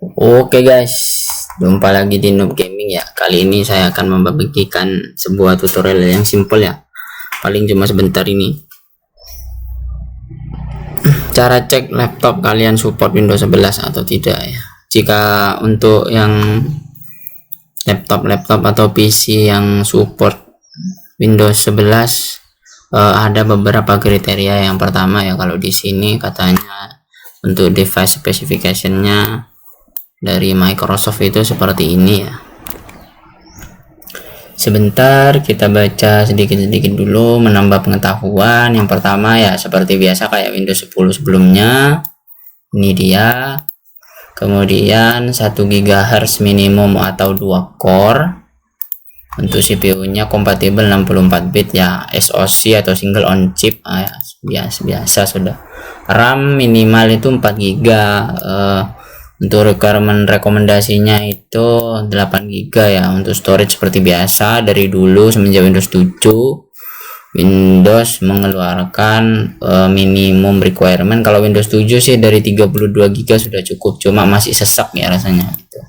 Oke guys, jumpa lagi di Noob Gaming ya. Kali ini saya akan membagikan sebuah tutorial yang simple ya. Paling cuma sebentar ini. Cara cek laptop kalian support Windows 11 atau tidak ya. Jika untuk yang laptop atau PC yang support Windows 11 ada beberapa kriteria. Yang pertama ya, kalau di sini katanya untuk device specification-nya dari Microsoft itu seperti ini ya. Sebentar kita baca sedikit-sedikit dulu menambah pengetahuan. Yang pertama ya seperti biasa kayak Windows 10 sebelumnya. Ini dia. Kemudian 1 GHz minimum atau 2 core. Untuk CPU-nya kompatibel 64 bit ya, SoC atau single on chip ya, biasa sudah. RAM minimal itu 4 GB. Untuk rekomendasinya itu 8 GB ya. Untuk storage seperti biasa dari dulu semenjak Windows 7 Windows mengeluarkan minimum requirement. Kalau Windows 7 sih dari 32 GB sudah cukup, cuma masih sesak ya rasanya gitu.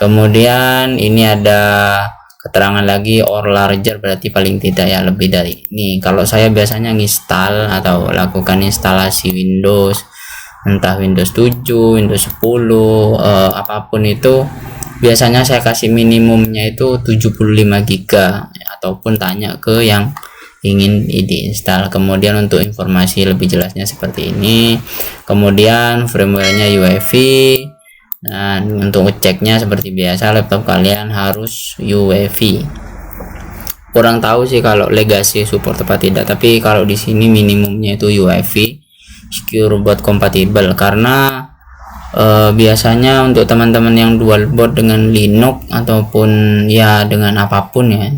Kemudian ini ada keterangan lagi or larger, berarti paling tidak ya lebih dari ini. Kalau saya biasanya nginstal atau lakukan instalasi Windows, entah Windows 7, Windows 10, apapun itu biasanya saya kasih minimumnya itu 75 GB ataupun tanya ke yang ingin diinstal. Kemudian untuk informasi lebih jelasnya seperti ini. Kemudian firmware-nya UEFI. Nah, untuk ngeceknya seperti biasa laptop kalian harus UEFI. Kurang tahu sih kalau legacy support apa tidak, tapi kalau di sini minimumnya itu UEFI secure boot compatible, karena biasanya untuk teman-teman yang dual boot dengan Linux ataupun ya dengan apapun ya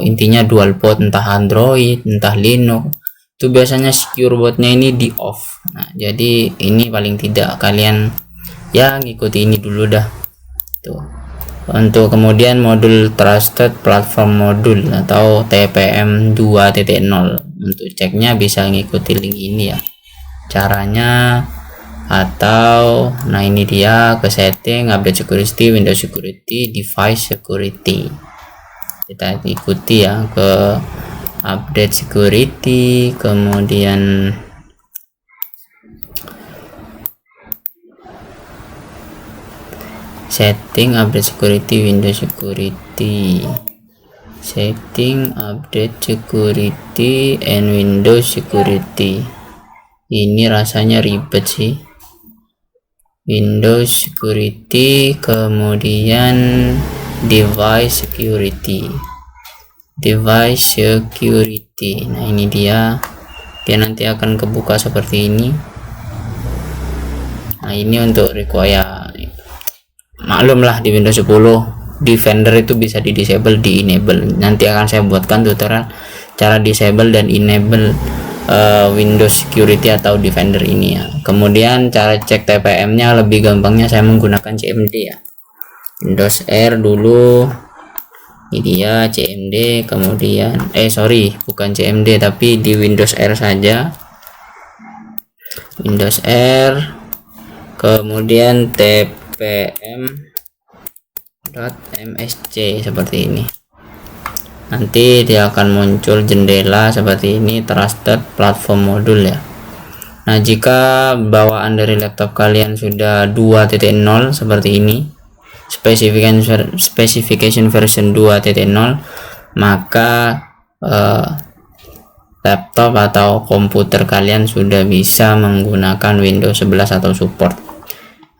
intinya dual boot entah Android entah Linux, itu biasanya secure bootnya ini di off. Nah, jadi ini paling tidak kalian ya ngikuti ini dulu dah tuh. Untuk kemudian modul trusted platform module atau TPM 2.0, untuk ceknya bisa ngikuti link ini ya caranya. Atau nah ini dia ke setting, update security, Windows security, device security, kita ikuti ya ke update security. Kemudian setting, update security, Windows security, setting, update security and Windows security. Ini rasanya ribet sih. Windows security, kemudian device security, nah ini dia nanti akan kebuka seperti ini. Nah, ini untuk require, maklum lah di Windows 10 Defender itu bisa di disable, di enable. Nanti akan saya buatkan tutorial cara disable dan enable Windows security atau Defender ini ya. Kemudian cara cek TPM nya lebih gampangnya saya menggunakan CMD ya. Windows R dulu, ini dia CMD. Kemudian bukan CMD tapi di Windows R saja, Windows R, kemudian tpm.msc seperti ini. Nanti dia akan muncul jendela seperti ini, trusted platform module ya. Nah, jika bawaan dari laptop kalian sudah 2.0 seperti ini, specification version 2.0, maka laptop atau komputer kalian sudah bisa menggunakan Windows 11 atau support.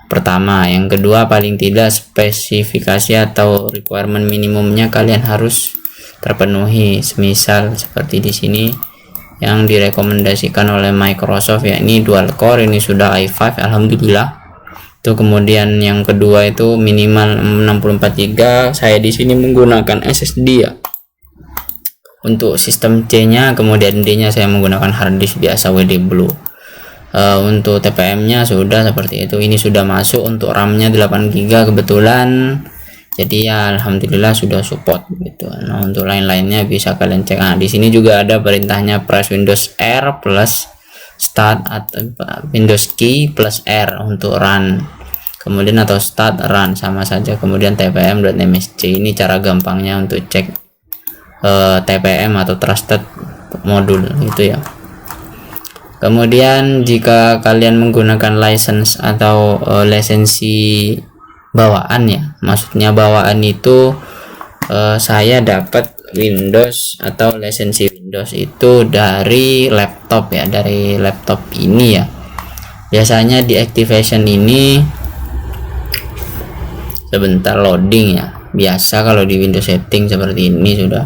Pertama, yang kedua paling tidak spesifikasi atau requirement minimumnya kalian harus terpenuhi, semisal seperti di sini yang direkomendasikan oleh Microsoft ya, ini dual core, ini sudah i5 alhamdulillah. Itu kemudian yang kedua itu minimal 64 GB. Saya di sini menggunakan SSD ya untuk sistem C-nya, kemudian D-nya saya menggunakan hard disk biasa WD Blue. Untuk TPM-nya sudah seperti itu. Ini sudah masuk. Untuk RAM-nya 8 GB kebetulan, jadi ya alhamdulillah sudah support gitu. Nah, untuk lain-lainnya bisa kalian cek. Nah, di sini juga ada perintahnya press Windows R plus start atau Windows key plus R untuk run. kemudian atau start run sama saja, kemudian tpm.msc. Ini cara gampangnya untuk cek TPM atau trusted modul itu ya. Kemudian jika kalian menggunakan license atau lisensi bawaan ya, maksudnya bawaan itu saya dapat Windows atau lisensi Windows itu dari laptop ya, dari laptop ini ya. Biasanya di activation ini sebentar loading ya, biasa kalau di Windows setting seperti ini sudah,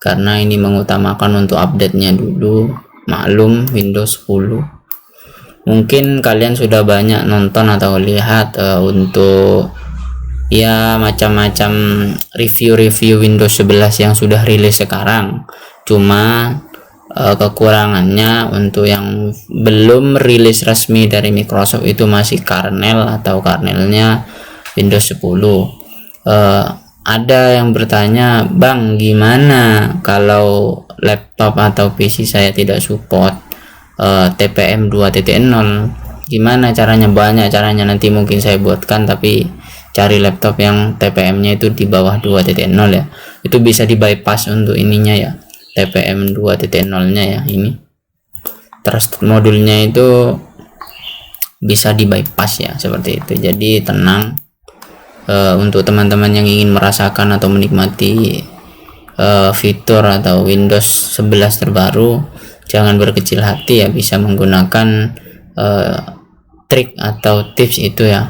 karena ini mengutamakan untuk update-nya dulu. Maklum Windows 10, mungkin kalian sudah banyak nonton atau lihat untuk ya macam-macam review Windows 11 yang sudah rilis sekarang. Cuma kekurangannya untuk yang belum rilis resmi dari Microsoft itu masih kernel atau kernelnya Windows 10. Ada yang bertanya, Bang, gimana kalau laptop atau PC saya tidak support TPM 2.0? Gimana caranya? Banyak caranya, nanti mungkin saya buatkan, tapi cari laptop yang TPM-nya itu di bawah 2.0 ya. Itu bisa di bypass untuk ininya ya, TPM 2.0-nya ya. Ini trusted modulnya itu bisa di bypass ya, seperti itu. Jadi tenang, untuk teman-teman yang ingin merasakan atau menikmati fitur atau Windows 11 terbaru, jangan berkecil hati ya, bisa menggunakan trik atau tips itu ya,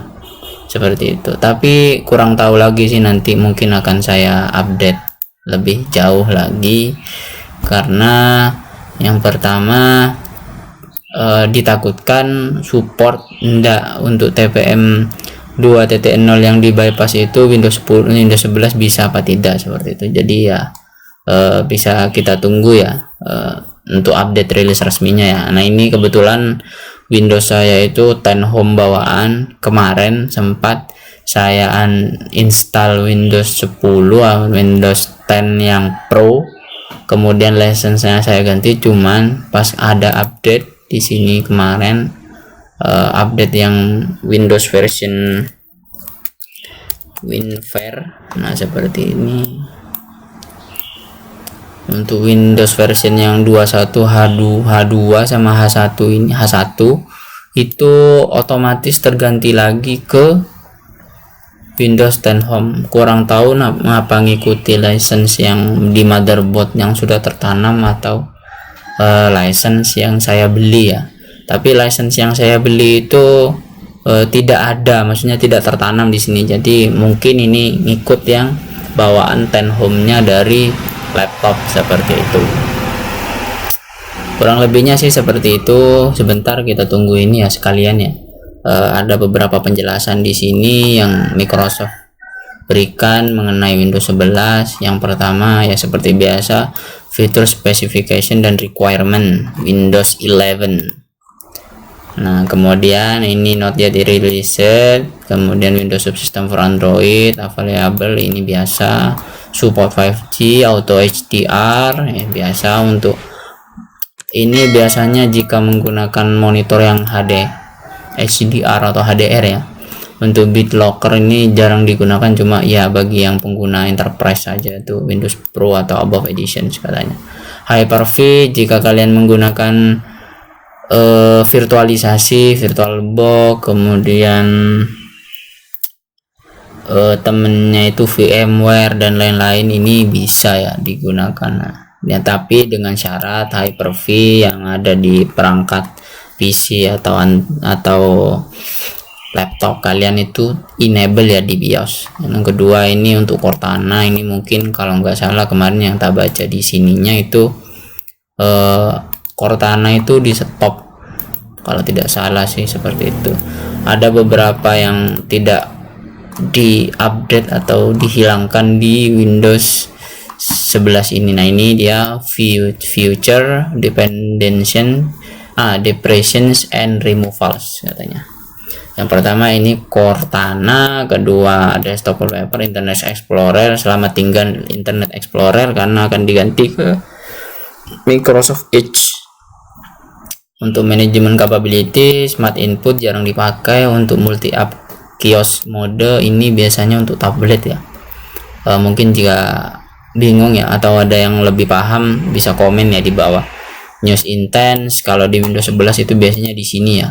seperti itu. Tapi kurang tahu lagi sih, nanti mungkin akan saya update lebih jauh lagi, karena yang pertama ditakutkan support enggak untuk TPM 2.0 yang di bypass itu Windows 10, Windows 11 bisa apa tidak, seperti itu. Jadi ya bisa kita tunggu ya untuk update rilis resminya ya. Nah, ini kebetulan Windows saya itu 10 Home bawaan, kemarin sempat saya uninstall Windows 10, Windows 10 yang Pro, kemudian license-nya saya ganti. Cuman pas ada update di sini kemarin, update yang Windows version WinVer, nah seperti ini. Untuk Windows version yang 21 H2 sama H1 ini, H1 itu otomatis terganti lagi ke Windows 10 Home. Kurang tahu apa ngikuti license yang di motherboard yang sudah tertanam atau license yang saya beli ya. Tapi license yang saya beli itu tidak ada, maksudnya tidak tertanam di sini. Jadi mungkin ini ngikut yang bawaan 10 Home-nya dari laptop, seperti itu. Kurang lebihnya sih seperti itu. Sebentar kita tunggu ini ya sekalian ya. Ada beberapa penjelasan di sini yang Microsoft berikan mengenai Windows 11. Yang pertama ya seperti biasa, feature specification dan requirement Windows 11. Nah, kemudian ini not yet released, kemudian Windows Subsystem for Android available, ini biasa, support 5G, auto HDR ya, biasa. Untuk ini biasanya jika menggunakan monitor yang HD HDR atau HDR ya. Untuk BitLocker ini jarang digunakan, cuma ya bagi yang pengguna enterprise saja, itu Windows Pro atau above edition katanya. Hyper-V jika kalian menggunakan virtualisasi, VirtualBox, kemudian temennya itu VMware dan lain-lain, ini bisa ya digunakan ya, tapi dengan syarat Hyper-V yang ada di perangkat PC atau laptop kalian itu enable ya di BIOS. Yang kedua ini untuk Cortana, ini mungkin kalau nggak salah kemarin yang tak baca di sininya itu Cortana itu di stop kalau tidak salah sih, seperti itu. Ada beberapa yang tidak di update atau dihilangkan di Windows 11 ini. Nah, ini dia future depressions and removals katanya. Yang pertama ini Cortana, kedua desktop wallpaper, Internet Explorer. Selamat tinggal Internet Explorer karena akan diganti ke Microsoft Edge. Untuk manajemen capability, smart input jarang dipakai. Untuk multi app kiosk mode ini biasanya untuk tablet ya. Mungkin jika bingung ya atau ada yang lebih paham bisa komen ya di bawah. News intense kalau di Windows 11 itu biasanya di sini ya.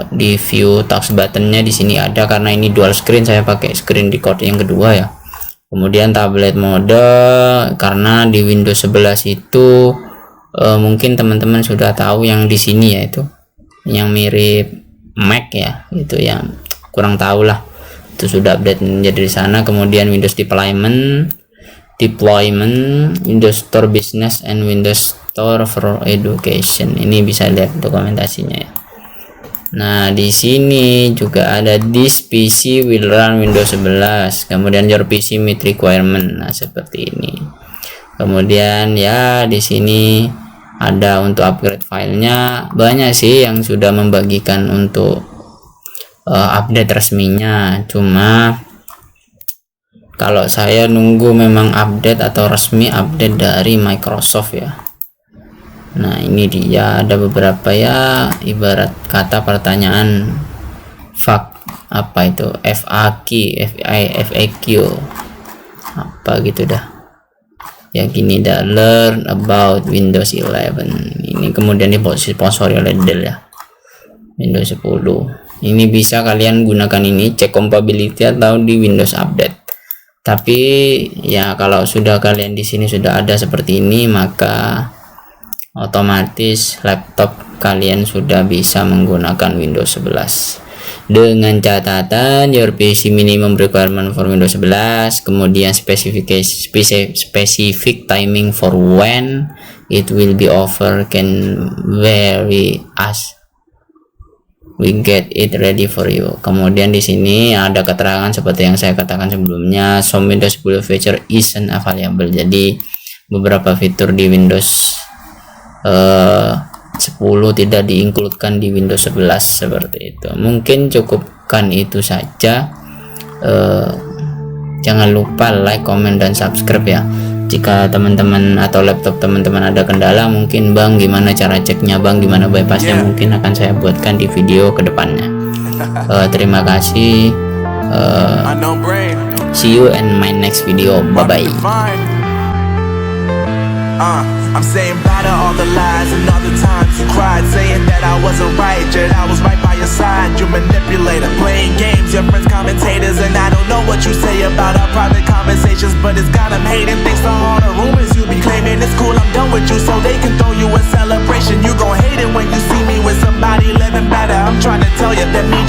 Di view task buttonnya di sini ada, karena ini dual screen saya pakai screen record yang kedua ya. Kemudian tablet mode, karena di Windows 11 itu mungkin teman-teman sudah tahu yang di sini ya, itu yang mirip Mac ya, itu yang kurang tahu lah, itu sudah update menjadi di sana. Kemudian Windows deployment, Windows Store Business and Windows Store for Education, ini bisa lihat dokumentasinya ya. Nah di sini juga ada this PC will run Windows 11, kemudian your PC meet requirement, nah seperti ini. Kemudian ya di sini ada untuk upgrade filenya, banyak sih yang sudah membagikan untuk update resminya, cuma kalau saya nunggu memang update atau resmi update dari Microsoft ya. Nah ini dia, ada beberapa ya, ibarat kata pertanyaan apa itu FAQ apa gitu dah ya, gini dah, learn about Windows 11. Ini kemudian disponsori oleh Dell ya, Windows 10. Ini bisa kalian gunakan ini, cek compatibility atau di Windows Update. Tapi ya kalau sudah kalian di sini sudah ada seperti ini, maka otomatis laptop kalian sudah bisa menggunakan Windows 11. Dengan catatan your PC minimum requirement for Windows 11, kemudian specific timing for when it will be offered can vary as we get it ready for you. Kemudian di sini ada keterangan seperti yang saya katakan sebelumnya, some Windows 10 feature isn't available. Jadi beberapa fitur di Windows 10 tidak diinkludkan di Windows 11 seperti itu. Mungkin cukupkan itu saja. Jangan lupa like, comment, dan subscribe ya. Jika teman-teman atau laptop teman-teman ada kendala, mungkin bang gimana cara ceknya, bang gimana bypassnya, mungkin akan saya buatkan di video kedepannya. Terima kasih. See you in my next video. Bye bye. I'm saying bye to all the lies and all the times you cried, saying that I wasn't right, yet I was right by your side. You manipulator, playing games, your friends commentators, and I don't know what you say about our private conversations, but it's got them hating. Thanks to all the rumors you be claiming, it's cool, I'm done with you, so they can throw you a celebration. You gon' hate it when you see me with somebody living better. I'm trying to tell you that me